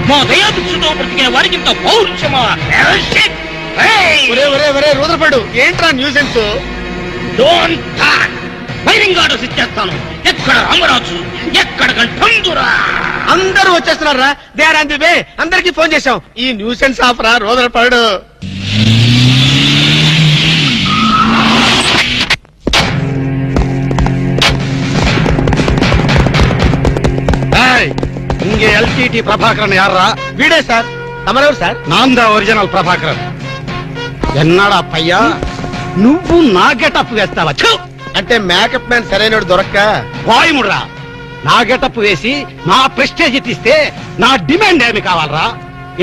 మా దయాదృష్టితో బ్రతికే వారికి ఇంత పౌరుషమా? రూదరపడు, ఏంట్రా nuisance? Don't talk. Firing orders ఇచ్చేస్తాను. ఎక్కడ రామరాజు, ఎక్కడ గంటందురా? అందరూ వచ్చేస్తున్నారా? They are on the way. అందరికి ఫోన్ చేశాం. ఈ న్యూసెన్స్ ఆఫ్ రా రూదరపడు. இங்கே எல்டிடி பிரபாகரன் யாரா? వీడే సార్. తమరెవరు సార్? நான் தான் ఒరిజినల్ ప్రభాకరన్. ఎన్నాడా పయ్యా నువ్వు నా గెటప్ వేస్తావా? అంటే మేకప్ మ్యాన్ సరైనడు దొరక్క వాయుముడ్రా. నా గెటప్ వేసి నా ప్రెస్టేజ్ తీస్తే నా డిమాండ్ ఏమి కావాలరా?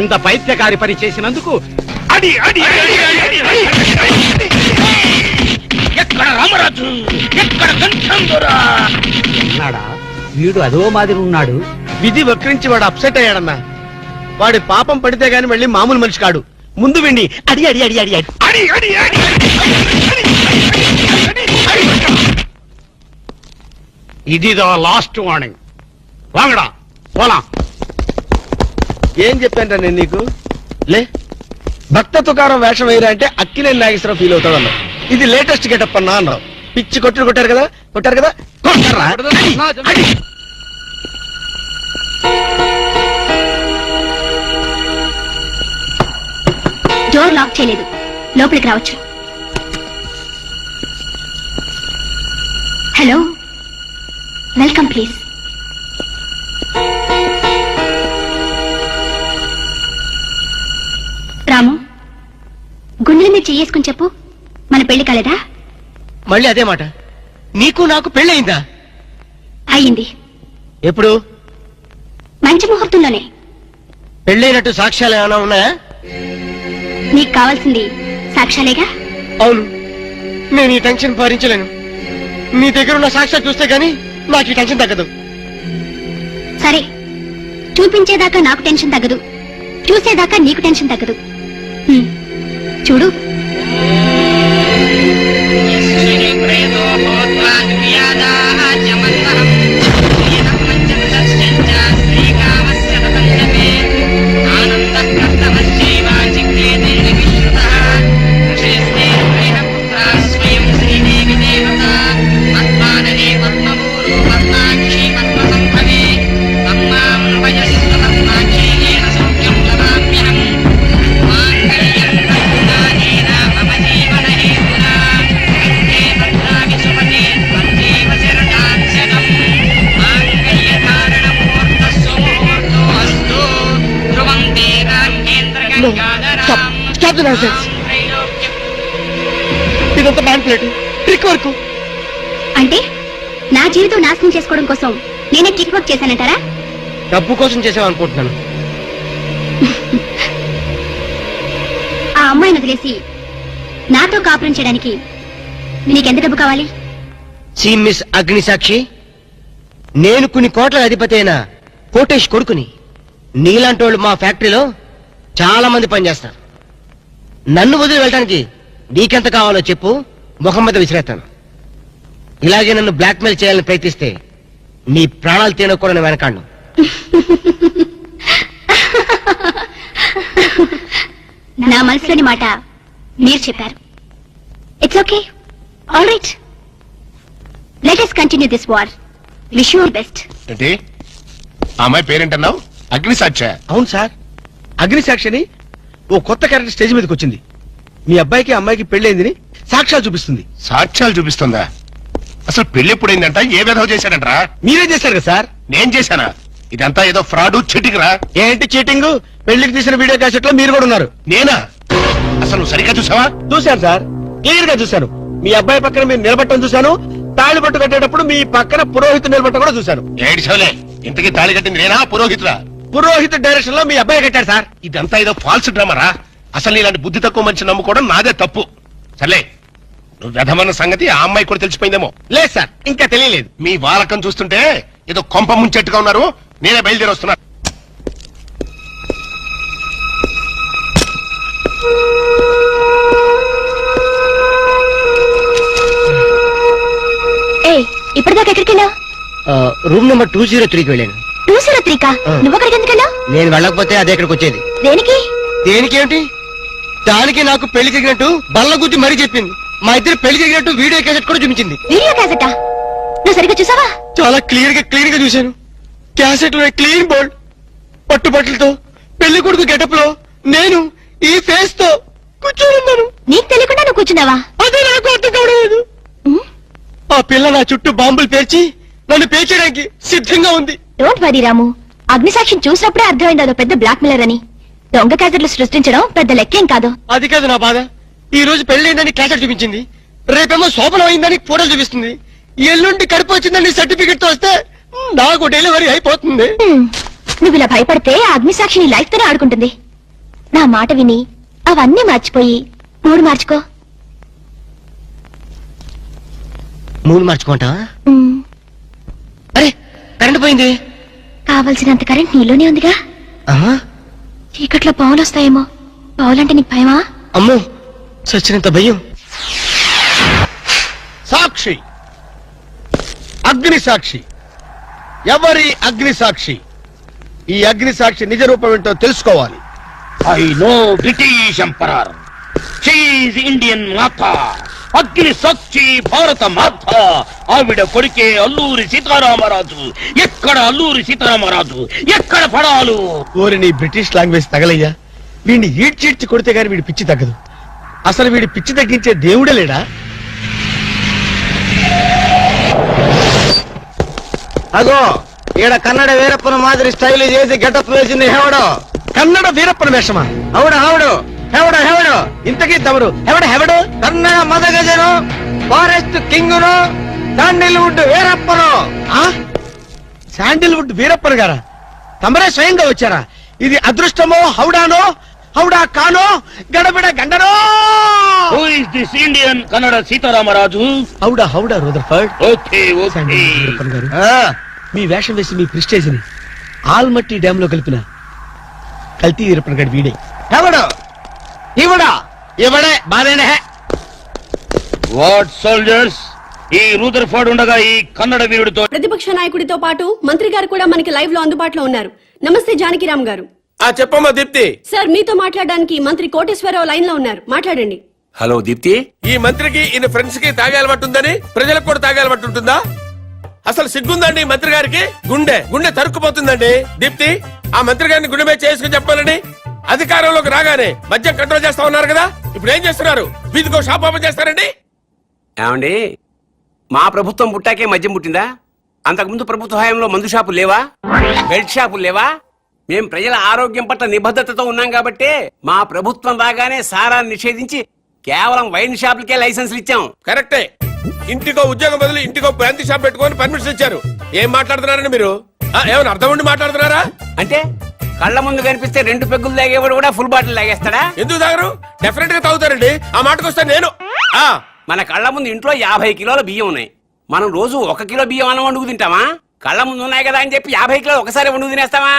ఇంత పైత్యకారి పని చేసినందుకు అడి అడి ఎక్కడ రామరాజు, ఎక్కడ గంటందురా? ఎన్నాడా వీడు అదో మాదిరి ఉన్నాడు. విధి వక్రించి వాడు అప్సెట్ అయ్యాడన్నా. వాడి పాపం పడితే గాని మళ్ళీ మామూలు మనిషి కాడు. ముందు విండి అడి అడి అడి అడి అడి అడి అడి ఇదిదో లాస్ట్ వార్నింగ్. వాంగడా పోలా. ఏం చెప్పాను నేను నీకు? లే, భక్త తుకారం వేషం వేయరా అంటే అక్కినేని నాగేశ్వరరావు ఫీల్ అవుతాడు అన్నావు. ఇది లేటెస్ట్ గెటప్ అన్నా అన్నావు. పిచ్చి కొట్టారు కదా కొట్టారా? డోర్ లాక్ చేయలేదు, లోపలికి రావచ్చు. Hello, welcome please. రాము, గుండెల మీద చెయ్యేసుకుని చెప్పు, మన పెళ్లి కాలేదా? మళ్ళీ అదే మాట. నీకు నాకు పెళ్ళయిందా? అయ్యింది. ఎప్పుడు? మంచి ముహూర్తంలోనే. పెళ్ళైనట్టు సాక్ష్యాలు ఏమైనా ఉన్నాయా? నీకు కావాల్సింది సాక్ష్యాలేగా? అవును. నేను ఈ టెన్షన్ భరించలేను. నీ దగ్గర ఉన్న సాక్ష్యాలు చూస్తే గానీ నాకు ఈ టెన్షన్ తగ్గదు. సరే, చూపించేదాకా నాకు టెన్షన్ తగ్గదు, చూసేదాకా నీకు టెన్షన్ తగ్గదు. చూడు. ఇదంతా మ్యానిపులేట్, ట్రిక్ వర్క్. అంటే నా జీవితం నాశనం చేసుకోవడం కోసం నేనే ట్రిక్ వర్క్ చేశానంటారా? డబ్బు కోసం చేసావనుకుంటున్నాను. ఆ అమ్మాయిని వదిలేసి నాతో కాపురం చేయడానికి నీకెంత డబ్బు కావాలి? మిస్ అగ్నిసాక్షి, నేను కొన్ని కోట్ల అధిపతి అయిన కోటేష్ కొడుకుని. నీలాంటి వాళ్ళు మా ఫ్యాక్టరీలో చాలా మంది పనిచేస్తారు. నన్ను వదిలి వెళ్ళడానికి నీకెంత కావాలో చెప్పు, ముఖం మీద విసిరేస్తాను. ఇలాగే నన్ను బ్లాక్మెయిల్ చేయాలని ప్రయత్నిస్తే నీ ప్రాణాలు తీయకుండా నేను వెనకాడు. నా మనసులోని మాట మీరు చెప్పారు. It's okay, all right. Let us continue this war. Wish you all best. ఏంటి అమ్మాయి పేరేంటన్నావు? అగ్నిసాక్ష? అవును సార్, అగ్నిసాక్షిని ఓ కొత్త క్యారెక్టర్ స్టేజ్ మీదకి వచ్చింది. మీ అబ్బాయికి అమ్మాయికి పెళ్ళైందని సాక్ష్యాలు చూపిస్తుంది. సాక్ష్యాలు చూపిస్తుందా? అసలు పెళ్లి ఎప్పుడైందంట? ఏ విధవ చేశాడంటరా? మీరే చేశారు కదా సార్? నేను చేశానా? ఇదంతా ఏదో ఫ్రాడ్ చీటింగ్ రా. ఏంటి చీటింగ్? పెళ్లికి తీసిన వీడియో క్యాసెట్ లో మీరు కూడా ఉన్నారు. నేనా? అసలు నువ్వు సరిగ్గా చూసావా? చూశాను సార్, క్లియర్ గా చూశాను. మీ అబ్బాయి పక్కన మీరు నిలబట్టడం చూశాను. తాళి పట్టు కట్టేటప్పుడు మీ పక్కన పురోహితుడు నిలబట్టడం కూడా చూశాను. ఏడిసోలే, ఇంతకీ తాళి కట్టింది నేనా పురోహితుడా? పురోహిత డైరెక్షన్ లో మీ అబ్బాయి కట్టాడు సార్. ఇదంతా ఏదో ఫాల్స్ డ్రామారా. అసలు ఇలాంటి బుద్ధి తక్కువ మనిషి నమ్ముకోవడం నాదే తప్పు. సర్లే, నువ్వు వ్యధమన్న సంగతి ఆ అమ్మాయి కూడా తెలిసిపోయిందేమో. లేదు సార్, ఇంకా తెలియలేదు. మీ వాలకం చూస్తుంటే ఏదో కొంప ముంచెట్టుగా ఉన్నారు. నేనే బయలుదేరి వస్తున్నా. ఇప్పటిదాకా ఎక్కడికి వెళ్ళావు? రూమ్ నెంబర్ 203కి వెళ్ళాను. 203కా? నువ్వు అక్కడికి ఎందుకు వెళ్ళావు? నేను వెళ్ళకపోతే అదే ఇక్కడికి వచ్చేది. దేనికి? దేనికేమిటి? దానికి నాకు పెళ్లి జరిగినట్టు బల్ల గుద్ది మరీ చెప్పింది. మా ఇద్దరు పెళ్లి జరిగినట్టు వీడియో క్యాసెట్ కూడా చూపించింది. వీడియో క్యాసెటా? నువ్వు సరిగ్గా చూసావా? చాలా క్లియర్ గా చూశాను. క్యాసెట్ లో క్లీన్ బోల్డ్, పట్టుబట్టలతో, పెళ్లి కొడుకు గెటప్ లో నేను ఈ ఫేస్ తో కూర్చొని ఉన్నాను. నీకు తెలియకుండా నువ్వు కూర్చున్నావా? అదే నాకు అర్థం కావడం లేదు. ఆ పిల్ల నా చుట్టూ బాంబులు పేర్చి నన్ను పేర్చడానికి సిద్ధంగా ఉంది. డోంట్ వరీ రాము, అగ్నిసాక్షిని చూసినప్పుడే అర్థమైంది అదో పెద్ద బ్లాక్ మెయిలర్ అని. దొంగ క్యాసెట్లు సృష్టించడం పెద్ద లెక్కేం కాదు. అది కాదు నా బాధ. ఈ రోజు పెళ్లి క్యాసెట్ చూపించింది, రేపేమో శోభనం అయిందని ఫోటోలు చూపిస్తుంది, ఎల్లుండి కడుపు వచ్చిందని సర్టిఫికెట్ తో వస్తే నాకు డెలివరీ అయిపోతుంది. నువ్వు ఇలా భయపడితే ఆ అగ్నిసాక్షిని లైఫ్ తోనే ఆడుకుంటుంది. నా మాట విని అవన్నీ మర్చిపోయి మూడు మార్చుకో. మూడు మార్చుకుంటావా? ఉమ్, అరే కరెంట్ పోయింది. కావలసినంత కరెంట్ నీలోనే ఉందిగా. ఆహా, చీకట్లో పావులు వస్తాయేమో. పావులంటే నీకు భయమా? అమ్మో, సచ్చినంత భయం. సాక్షి, అగ్ని సాక్షి. ఎవరి అగ్ని సాక్షి? ఈ అగ్ని సాక్షి నిజ రూపం ఏంటో తెలుసుకోవాలి. I know British emperor, she Indian మాత, అగ్ని సాక్షి భారత మాత. ఆవిడ కొడుకే అల్లూరి సీతారామరాజు. ఎక్కడ అల్లూరి సీతారామరాజు, ఎక్కడ పడాలు? ఓరి నీ బ్రిటిష్ లాంగ్వేజ్ తగలయ్యా. వీడిని ఈడ్చిడ్చి కొడితే గాని వీడి పిచ్చి తగ్గదు. అసలు వీడి పిచ్చి తగ్గించే దేవుడే లేడా? అగో ఈడ కన్నడ వీరప్పన మాదిరి స్టైల్ చేసి గెటప్ వేసింది హెవడో. కన్నడ వీరప్పన వేషమా? అవుడు హెవడు హెవడు ఇంతకీ తమరు హెవడు కన్నడ మదగజను, ఫారెస్ట్ కింగును, శాండిల్వుడ్ వీరప్పను. శాండిల్వుడ్ వీరప్పన్ గారా? తమరే స్వయంగా వచ్చారా? ఇది అదృష్టమో హౌడానో, హౌడా కానో, గడబిడ గండనో? Who is this Indian Kannada Sitaramaraju? హౌడా Rutherford. Okay okay. Sandalwood Veerappan garu, మీ వేషం వేసి మీ ప్రిస్టేజ్ ని ఆల్మట్టి డ్యామ్ లో కలిపిన కల్తీ వీరప్పన్ గారి వీడే. హెవడు ఇవడే బాధేనే. వాట్ సోల్జర్స్, ఈ రూదర్ఫోర్డ్ ఉండగా ఈ కన్నడ వీరుడితో ప్రతిపక్ష నాయకుడితో పాటు మంత్రి గారు కూడా మనకి లైవ్ లో అందుబాటులో ఉన్నారు. నమస్తే జానకిరామ్ గారు. చెప్పమ్మా దీప్తి. సార్ మీతో మాట్లాడడానికి మంత్రి కోటేశ్వరరావు లైన్ లో ఉన్నారు, మాట్లాడండి. హలో దీప్తి. ఈ మంత్రికి ఈయన ఫ్రెండ్స్ కి తాగే అలవాటు ఉందని ప్రజలకు కూడా తాగే అలవాటు ఉంటుందా? అసలు సిగ్గుందండి ఈ మంత్రి గారికి? గుండె తరుక్కుపోతుందండి. దీప్తి, ఆ మంత్రి గారిని గుండె మీద చేసుకుని చెప్పాలని అధికారంలోకి రాగానే మద్యం కంట్రోల్ చేస్తా ఉన్నారు కదా, ఇప్పుడు ఏం చేస్తున్నారు? వీధికో షాప్ ఓపెన్ చేస్తారండి? ఏమండి, మా ప్రభుత్వం పుట్టాకే మద్యం పుట్టిందా? అంతకుముందు ప్రభుత్వ హయాంలో మందు షాపులు లేవా? బెల్ట్ షాపులు లేవా? మేం ప్రజల ఆరోగ్యం పట్ల నిబద్ధతతో ఉన్నాం కాబట్టి మా ప్రభుత్వం రాగానే సారాన్ని నిషేధించి కేవలం వైన్ షాపులకే లైసెన్సులు ఇచ్చాం. కరెక్టే. ఇంటికో ఉద్యోగం బదులు ఇంటికో బ్రాంతి షాప్ పెట్టుకొని పర్మిషన్ ఇచ్చారు. ఏం మాట్లాడుతున్నారండి మీరు? ఏమైనా అర్థం ఉండి మాట్లాడుతున్నారా? అంటే కళ్ళ ముందు కనిపిస్తే 2 పెగ్గులు తాగేవాడు కూడా ఫుల్ బాటిల్ తాగేస్తాడా? ఎందుకు తాగరు? డెఫినెట్ గా తాగుతారండి. ఆ మాటకు వస్తే నేను మన కళ్ళ ముందు ఇంట్లో 50 కిలోల బియ్యం ఉన్నాయి. మనం రోజు 1 కిలో బియ్యం అన్నం వండుకు తింటామా? కళ్ళ ముందు ఉన్నాయి కదా అని చెప్పి 50 కిలోలు ఒకసారి వండుకు తినేస్తామా?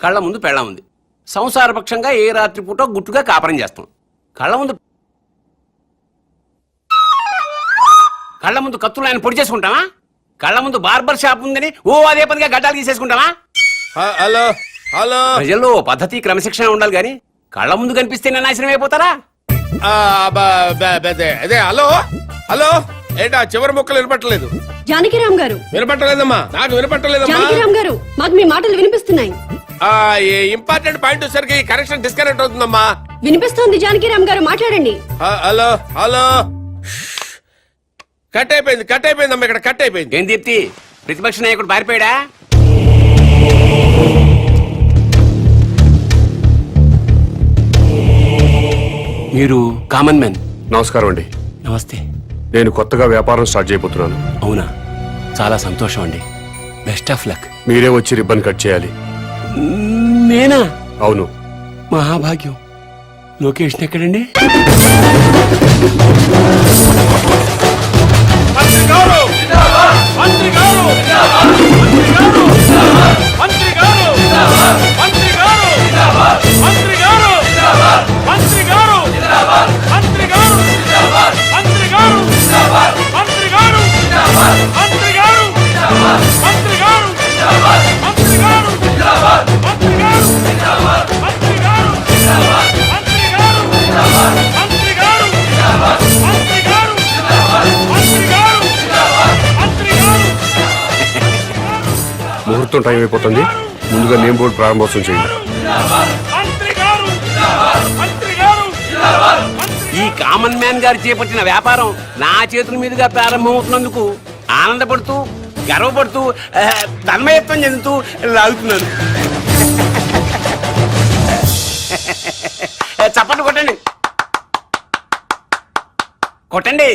కళ్ళ ముందు పెళ్ళం ఉంది, సంసారపక్షంగా ఏ రాత్రి పూట గుట్టుగా కాపురం చేస్తాం. కళ్ళ ముందు కత్తులు ఆయన పొడి చేసుకుంటామా? కళ్ళ ముందు బార్బర్ షాప్ ఉందని అదే పనిగా గడ్డాలు తీసేసుకుంటామా? హలో హలో, ప్రజల్లో పద్ధతి క్రమశిక్షణ ఉండాలి గాని కళ్ళ ముందు కనిపిస్తే నాశనం అయిపోతారా? అదే హలో హలో, ఏంటా చివరి ముక్కలు వినపట్టలేదు? జానకిరామ్ గారు. వినపట్టలేదమ్మా, నాకు వినపట్టలేదమ్మా. జానకిరామ్ గారు, మాకు మీ మాటలు వినిపిస్తున్నాయి. ఇంపార్టెంట్ పాయింట్ వచ్చేసరికి కనెక్షన్ డిస్కనెక్ట్ అవుతుందమ్మా. వినిపిస్తోంది జానకిరామ్ గారు, మాట్లాడండి. హలో హలో, కట్ అయిపోయిందమ్మా, ఇక్కడ కట్ అయిపోయింది. ఏం దీప్తి, ప్రతిపక్ష నాయకుడు పారిపోయాడా? మీరు కామన్ మ్యాన్. నమస్కారం అండి. నమస్తే. నేను కొత్తగా వ్యాపారం స్టార్ట్ చేయబోతున్నాను. అవునా, చాలా సంతోషం అండి. Best of luck. మీరే వచ్చి రిబ్బన్ కట్ చేయాలి. నేనా? అవును. మహాభాగ్యం. లొకేషన్ ఎక్కడండి? ముహూర్తం టైం అయిపోతుంది. ముందుగా నేమ్ బోర్డు ప్రారంభోత్సవం చేయండి. ఈ కామన్ మ్యాన్ గారు చేపట్టిన వ్యాపారం నా చేతుల మీదుగా ప్రారంభమవుతున్నందుకు ఆనందపడుతూ గర్వపడుతూ తన్మయత్వం చెందుతూ లాగుతున్నాను. చప్పట్లు కొట్టండి, కొట్టండి.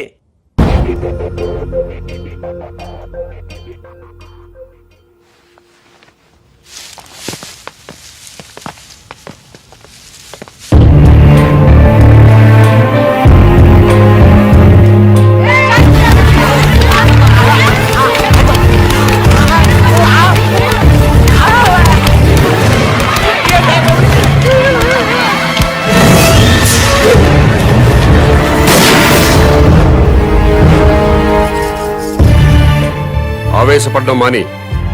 ఆవేశపడ్డం మాని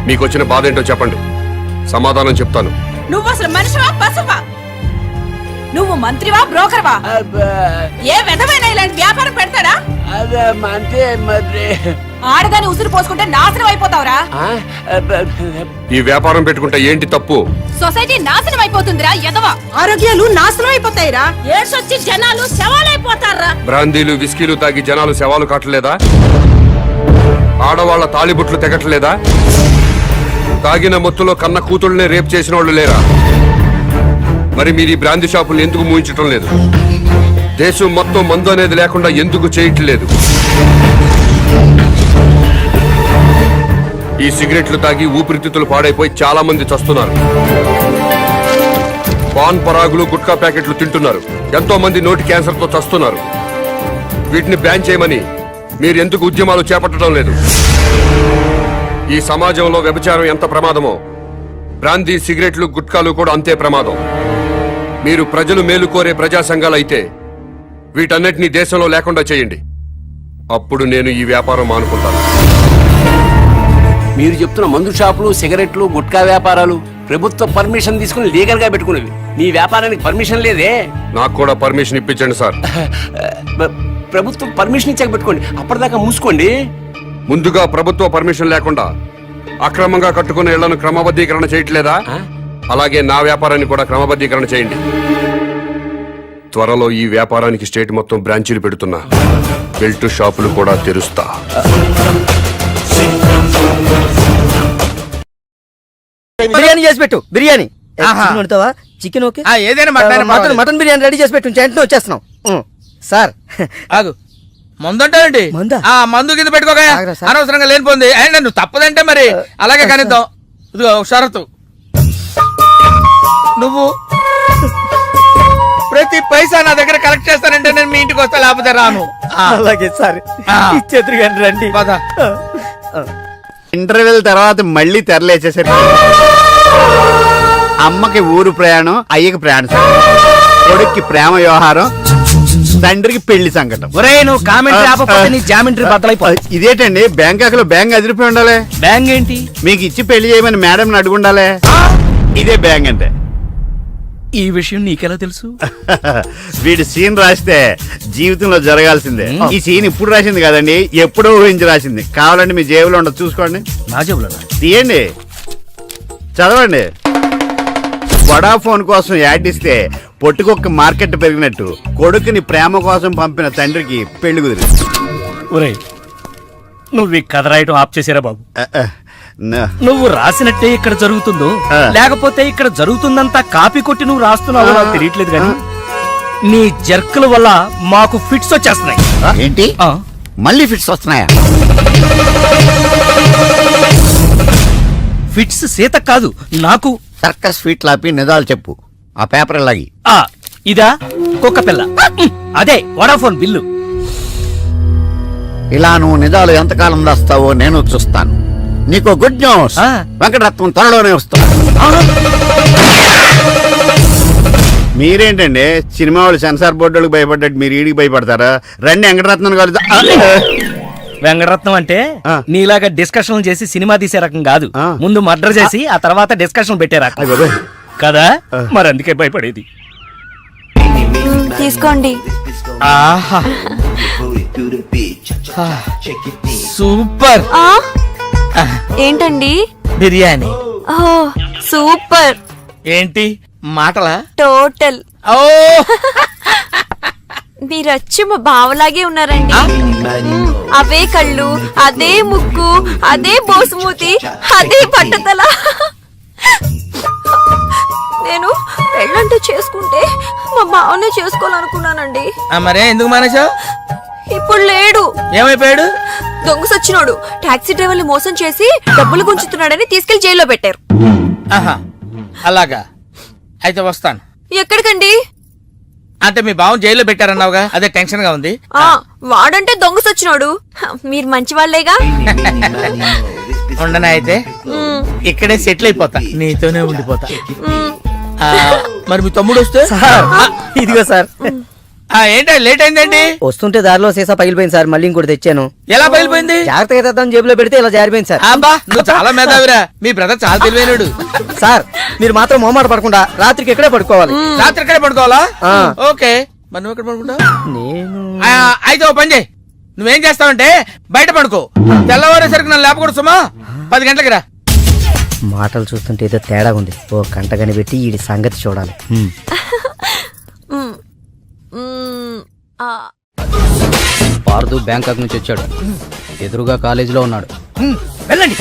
మీకు వచ్చిన బాధ ఏంటో చెప్పండి, సమాధానం చెప్తాను. నువ్వు అసలు మనిషివా పశువా? నువ్వు మంత్రివా బ్రోకర్వా? ఏ విధమైన ఇలాంటి వ్యాపారం పెడతాడా? అంటే మరి ఆడదాన్ని ఉసురు పోసుకుంటే నాశనం అయిపోతావురా. ఈ వ్యాపారం పెట్టుకుంటే ఏంటి తప్పు? సొసైటీ నాశనం అయిపోతుందిరా ఎదవా. ఆరోగ్యాలు నాశనం అయిపోతాయిరా. ఏడ్సొచ్చి జనాలు శవాలైపోతారా. బ్రాందీలు విస్కీలు తాగి జనాలు శవాలు కాటలేదా? ఆడవాళ్ల తాళిబుట్లు తెగట్లేదా? తాగిన మొత్తులో కన్న కూతుళ్ళనే రేప్ చేసిన వాళ్ళు లేరా? మరి మీరు ఈ బ్రాందీ షాపులు ఎందుకు మూయించటం లేదు? దేశం మొత్తం మందు అనేది లేకుండా ఎందుకు చేయట్లేదు? ఈ సిగరెట్లు తాగి ఊపిరితిత్తులు పాడైపోయి చాలా మంది చస్తున్నారు. పాన్ పరాగులు గుట్కా ప్యాకెట్లు తింటున్నారు. ఎంతో మంది నోటి క్యాన్సర్ తో చస్తున్నారు. వీటిని బ్యాన్ చేయమని మీరు ఎందుకు ఉద్యమాలు చేపట్టడం లేదు? ఈ సమాజంలో వ్యభిచారం ఎంత ప్రమాదమో బ్రాందీ సిగరెట్లు గుట్కాలు కూడా అంతే ప్రమాదం. మీరు ప్రజలు మేలు కోరే ప్రజా సంఘాలు అయితే వీటన్నిటినీ దేశంలో లేకుండా చేయండి. అప్పుడు నేను ఈ వ్యాపారం మానుకుంటాను. మీరు చెప్తున్న మందు షాపులు, సిగరెట్లు, గుట్కా వ్యాపారాలు ప్రభుత్వ పర్మిషన్ తీసుకుని లీగల్ గా పెట్టుకునేవి. నీ వ్యాపారానికి పర్మిషన్ లేదే. నాకు కూడా పర్మిషన్ ఇప్పించండి సార్. ప్రభుత్వం పర్మిషన్ ఇచ్చాక పెట్టుకోండి, అప్పటిదాకా మూసుకోండి. ముందుగా ప్రభుత్వ పర్మిషన్ లేకుండా అక్రమంగా కట్టుకున్న ఇళ్లను క్రమబద్ధీకరణ చేయట్లేదా? అలాగే నా వ్యాపారాన్ని కూడా క్రమబద్ధీకరణ చేయండి. త్వరలో ఈ వ్యాపారానికి స్టేట్ మొత్తం బ్రాంచీలు పెడుతున్నా. బెల్ట్ షాపులు కూడా తెరుస్తా. బిర్యానీ చేసి పెట్టు. బిర్యానీ వండుతావా? చికెన్ ఓకే, ఏదైనా మటన్ బిర్యానీ రెడీ చేసి పెట్టు. వెంటనే వచ్చేస్తున్నాం సార్. ఆగు, మందుంటానండి. మందా? మందు కింద పెట్టుకోగా ఆగరా సార్. అనవసరంగా లేనిపోంది. అయినా నువ్వు తప్పదంటే మరి అలాగే కనిద్దాం. ఇదిగో ఒక షరతు, నువ్వు ప్రతి పైసా నా దగ్గర కలెక్ట్ చేస్తానంటే నేను మీ ఇంటికి వస్తా, లేకపోతే రాను. అలాగే సార్, ఇచ్చేద్దరు కానీ రండి. పద. ఇంటర్వెల్ తర్వాత మళ్ళీ తెరలేసేసారు. అమ్మకి ఊరు ప్రయాణం, అయ్యకి ప్రయాణం, కొడుక్కి ప్రేమ వ్యవహారం, తండ్రికి పెళ్లి సంకటం. ఒరే, నువ్వు కామెంటరీ ఆపకపోతే నీ జామెంట్రీ బద్దలైపో. ఇదేటండి బ్యాంకాక్ లో బ్యాంక్ అదిరిపోయి ఉండాలి. బ్యాంగ్ ఏంటి? మీకు ఇచ్చి పెళ్లి చేయమని మేడం అడుగుండాలి. ఇదే బ్యాంక్ అంటే. ఈ విషయం నీకెలా తెలుసు? వీడు సీన్ రాస్తే జీవితంలో జరగాల్సిందే. ఈ సీన్ ఇప్పుడు రాసింది కదండి, ఎప్పుడో ఊహించి రాసింది. కావాలంటే మీ జేబులో ఉండదు, చూసుకోండి. నా జేబులో తీయండి, చదవండి. వడాఫోన్ కోసం యాడ్ ఇస్తే పొట్టుకొక్క మార్కెట్ పెరిగినట్టు కొడుకుని ప్రేమ కోసం పంపిన తండ్రికి పెళ్లి కుదిరింది. ఒరే, నువ్వు ఈ కథ రాయటం ఆప్ చేసారా బాబు? నువ్వు రాసినట్టే ఇక్కడ జరుగుతుందో, లేకపోతే ఇక్కడ జరుగుతుందంతా కాపీ కొట్టి నువ్వు రాస్తున్నావో నాకు తెలియట్లేదు కానీ నీ జర్కుల వల్ల మాకు ఫిట్స్ వచ్చేస్తున్నాయి. ఏంటి మళ్ళీ ఫిట్స్ వస్తున్నాయా? ఫిట్స్ సీత కాదు, నాకు. సర్కస్ ఫీట్ లాపి నిజాలు చెప్పు. ఆ పేపర్ లాగి. ఇదా కుక్క పిల్ల, అదే వడాఫోన్ బిల్లు. ఇలా నువ్వు నిజాలు ఎంతకాలం దాస్తావో నేను చూస్తాను. నీకు గుడ్ న్యూస్, వెంకటరత్నం త్వరలోనే వస్తాను. మీరేంటండి సినిమా వాళ్ళు సెన్సార్ బోర్డులకు భయపడ్డట్టు మీరు ఈడికి భయపడతారా? రండి వెంకటరత్నం గారు. వెంకటరత్నం అంటే నీలాగా డిస్కషన్ చేసి సినిమా తీసే రకం కాదు. ముందు మర్డర్ చేసి ఆ తర్వాత డిస్కషన్ పెట్టే రకం కదా. మరి అందుకే భయపడేది. తీసుకోండి. ఆహా, సూపర్. ఏంటండి? బిర్యానీ. సూపర్ ఏంటి మాటలా? టోటల్ ఓ మీరచ్చి మా బావలాగే ఉన్నారండి. అవే కళ్ళు, అదే ముక్కు, అదే బోసుమూతి, అదే పట్టతల. నేను పెళ్ళంటూ చేసుకుంటే మా బావనే చేసుకోవాలనుకున్నానండి. మరే ఎందుకు మానేశావు? ఇప్పుడు లేడు. ఏమైపోయాడు? దొంగ సచ్చినోడు టాక్సీ డ్రైవర్ని మోసం చేసి డబ్బులు గుంచుతున్నాడని తీసుకెళ్లి జైల్లో పెట్టారు. ఆహా అలాగా, అయితే వస్తాను. ఎక్కడికండి? అంటే మీ బావం జైల్లో పెట్టారన్నావుగా, అదే టెన్షన్ గా ఉంది. వాడంటే దొంగ సచ్చినోడు. మీరు మంచి వాళ్ళేగా. ఉండనా అయితే ఇక్కడే సెటిల్ అయిపోతా, నీతోనే ఉండిపోతా. మరి మీ తమ్ముడు వస్తే? ఇదిగో సార్. ఏంటో లేట్ అయిందండి? వస్తుంటే దారిలో సీసా పగిలిపోయింది సార్, మళ్ళీ ఇంకోటి తెచ్చాను. ఎలా బయలుపోయింది? జాగ్రత్తగా తెద్దాం జేబులో పెడితే ఇలా జారిపోయింది సార్. అబ్బా నువ్వు చాలా మేధావిరా, మీ బ్రదర్ చాలా తెలివైనడు. సార్ మీరు మాత్రం మొహమాట పడకుండా రాత్రికి ఎక్కడే పడుకోవాలి. రాత్రి ఎక్కడే పడుకోవాలా? ఓకే, మరి నువ్వు ఎక్కడ పడుకుంటావు? నేను అయితే ఓ పని చేయి, నువ్వేం చేస్తావంటే బయట పడుకో, తెల్లవారేసరికి నన్ను లేపకూడదు సుమా. 10 గంటలకి రా. మాటలు చూస్తుంటే ఏదో తేడా ఉంది. ఓ గంట కనిపెట్టి ఈ సంగతి చూడాలి. పార్దు బ్యాంకాక్ నుంచి వచ్చాడు, ఎదురుగా కాలేజీలో ఉన్నాడు. వెళ్ళండి.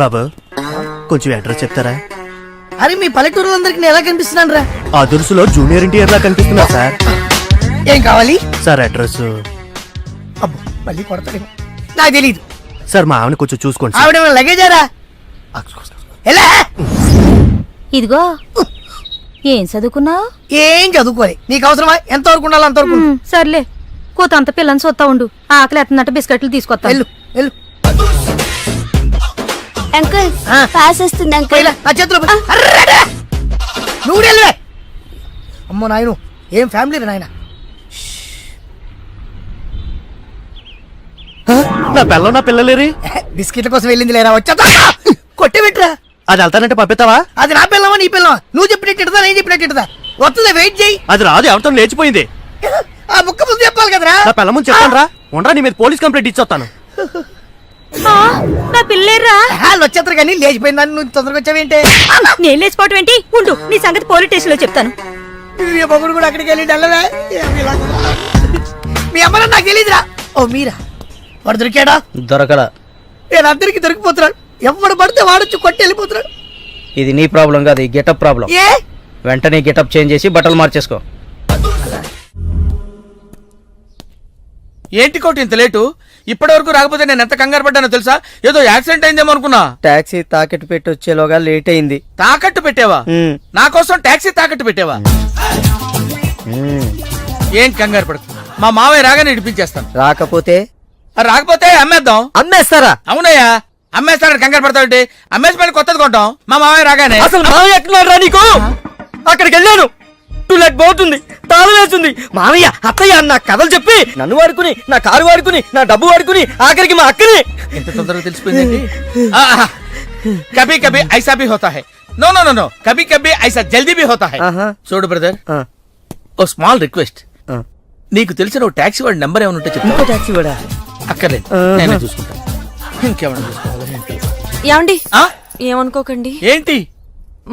బాబు కొంచెం అడ్రస్ చెప్తారా? అరే మీ పల్లెటూరులందరికి నేను ఎలా కనిపిస్తున్నాను రా? ఆ దురుసులో జూనియర్ ఎన్టీఆర్ లా కనిపిస్తున్నా సార్. ఏం కావాలి సార్ అడ్రస్ అబ్బో మళ్ళీ కొడతాడు, నాకు తెలీదు. సార్ మా ఆవిడ కొంచెం చూసుకోండి. ఆవిడ లగేజారా? ఎలా? ఇదిగో ఏం చదువుకున్నావు? ఏం చదువుకోవాలి, నీకు అవసరమా? ఎంత వరకు ఉండాలి అంతవరకు. సర్లే కోత అంత పిల్లని చూస్తా ఉండు, ఆకలి ఎత్తనట్టు బిస్కెట్లు తీసుకొస్తా. వెళ్ళు వెళ్ళు. అంకుల్ పాస్ వస్తుంది అంకుల్. నా చేతిలో పెట్టి. అర్రడా! నువ్వు వెళ్ళవే. అమ్మో నాయను, ఏం ఫ్యామిలీ రా నాయన. నా పిల్ల నా పిల్లలేరి బిస్కెట్ల కోసం వెళ్ళింది లేరా, వచ్చా కొట్టే పెట్టరా. అది వెళ్తానంటే పంపిస్తావా? అది నా పిల్లమా నీ పిల్లమా? నువ్వు చెప్పినట్టు నేను చెప్పినట్టు వస్తుందా? వెయిట్ చేయి. అది రాదు, ఎవరితో లేచిపోయింది. ఆ బుక్క ముందు చెప్పాలి కదరా. నా పిల్ల ముందు చెప్తాను రా, ఉండరా నీ మీద పోలీస్ కంప్లైంట్ ఇచ్చొస్తాను. నా పిల్లేరా? వాళ్ళు వచ్చేస్తారు కానీ లేచిపోయిందని నువ్వు తొందరగా వచ్చావేంటే? నేను లేచిపోవటం ఏంటి? ఉండు, నీ సంగతి పోలీస్ స్టేషన్ లో చెప్తాను. మీ మొగుడు కూడా అక్కడికి వెళ్ళి వెళ్ళవే. మీ అమ్మ నాకు తెలియదురా. ఓ మీరా, వాడు దొరికాడా? దొరకల. నేను అందరికి దొరికిపోతున్నాడు, ఎవడు పడితే వాడొచ్చి కొట్టి వెళ్ళిపోతున్నాడు. ఇది నీ ప్రాబ్లం కాదు, ఈ గెటప్ ప్రాబ్లం. ఏ వెంటనే గెటప్ చేంజ్ చేసి బట్టలు మార్చేసుకో. ఏంటి కోటి ఇంత లేటు? ఇప్పటి వరకు రాకపోతే నేను ఎంత కంగారు పడ్డానో తెలుసా? ఏదో యాక్సిడెంట్ అయిందేమో అనుకున్నా. టాక్సీ తాకెట్టు పెట్టి వచ్చేలోగా లేట్ అయింది. తాకట్టు పెట్టావా? నా కోసం టాక్సీ తాకట్టు పెట్టావా? ఏం కంగారు పడకు, మా మావయ్య రాగానే ఇడిపించేస్తాను. రాకపోతే రాకపోతే అమ్మేద్దాం. అమ్మేస్తారా? అవునయ్యా, అమ్మేస్తాడని కంగారు పడతావుంటే అమ్మేసి మళ్ళీ కొత్తది కొంటాం మా మావయ్య రాగానే. అసలు మావయ్య ఎక్కడున్నారా నీకు? అక్కడికి వెళ్ళాను, టూలెట్ పోతుంది, తాళం వేస్తుంది. మావయ్య అత్తయ్య నా కథలు చెప్పి నన్ను వాడుకుని, నా కారు వాడుకుని, నా డబ్బు వాడుకుని, ఆఖరికి మా అక్కని. ఎంత తొందరగా తెలిసిపోయింది. కభీ కభీ ఐసా భీ హోతా హై. నో నో నో నో, కభీ కభీ ఐసా జల్దీ భీ హోతా హై. చూడు బ్రదర్, ఓ స్మాల్ రిక్వెస్ట్. నీకు తెలిసిన ఓ టాక్సీ వాడి నెంబర్ ఏమైనా ఉంటే చెప్పు. టాక్సీ వాడా? అక్కర్లేదు, నేనే చూసుకుంటా. ఇంకేమైనా చూసుకోవాలి. ఏమండి ఏమనుకోకండి, ఏంటి?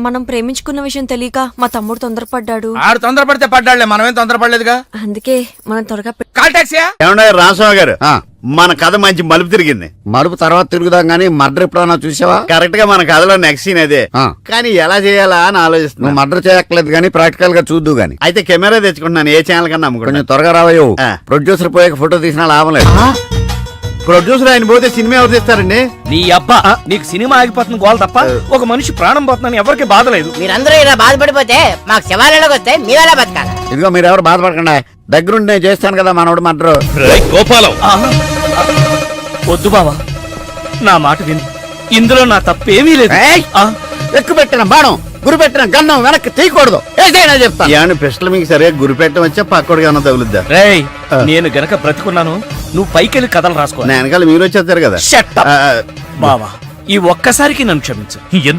మనం ప్రేమించుకున్న విషయం తెలియక మా తమ్ముడు తొందరపడ్డాడు. ఆడు తొందరపడితే పడ్డాడులే, మనమేం తొందరపడలేదుగా. అందుకే మనం త్వరగా కాల్ టాక్సీయా? ఏమన్నా రామస్వామి గారు, మన కథ మంచి మలుపు తిరిగింది. మలుపు తర్వాత తిరుగుదాం గానీ మర్డర్ ఎప్పుడన్నా చూసావా? కరెక్ట్ గా మన కథలో నెక్స్ట్ సీన్ అదే. కానీ ఎలా చేయాలా అని ఆలోచిస్తున్నా. మర్డర్ చేయక్కలేదు గానీ ప్రాక్టికల్ గా చూద్దు గానీ. అయితే కెమెరా తెచ్చుకుంటున్నాను, ఏ ఛానల్ కన్నా కొంచెం అమ్ముకుంటాను. త్వరగా రావయ్యో. ఆ. ప్రొడ్యూసర్ పోయాక ఫోటో తీసినా లాభం లేదు. ప్రొడ్యూసర్ ఆయన పోతే సినిమా ఎవరు తీస్తారండి? నీ అబ్బా, నీకు సినిమా ఆగిపోతుంది గోల్ తప్ప ఒక మనిషి ప్రాణం పోతుందని ఎవరికి బాధ లేదు. మీరందరూ ఇలా బాధపడిపోతే మాకు శివాలయంలోకి వస్తే మీరెలా బతకాలి? ఇదిగో మీరు ఎవరు బాధపడకండి, దగ్గరుండి నేను చేస్తాను కదా మనోడు మర్డర్. గోపాలం, వద్దు బావా, నా మాట విను, ఇందులో నా తప్పేమీ లేదు. ఎక్కువ పెట్టిన బాణం, గురి పెట్టిన గన్నం వెనక్కి తీయకూడదు, ఏదైనా చెప్తాను. ఏమన్నా పిస్టల్ మీకు సరిగా గురి పెట్టడం వచ్చా పక్కడికి ఏమన్నా తగులుద్దా? రేయ్, నేను గనక బ్రతికున్నాను, నువ్వు పైకెళ్ళి కథలు రాసుకో. నేను వెనకాల మీరు వచ్చేస్తారు కదా. బావా, ఈ ఒక్కసారికి నన్ను క్షమించు.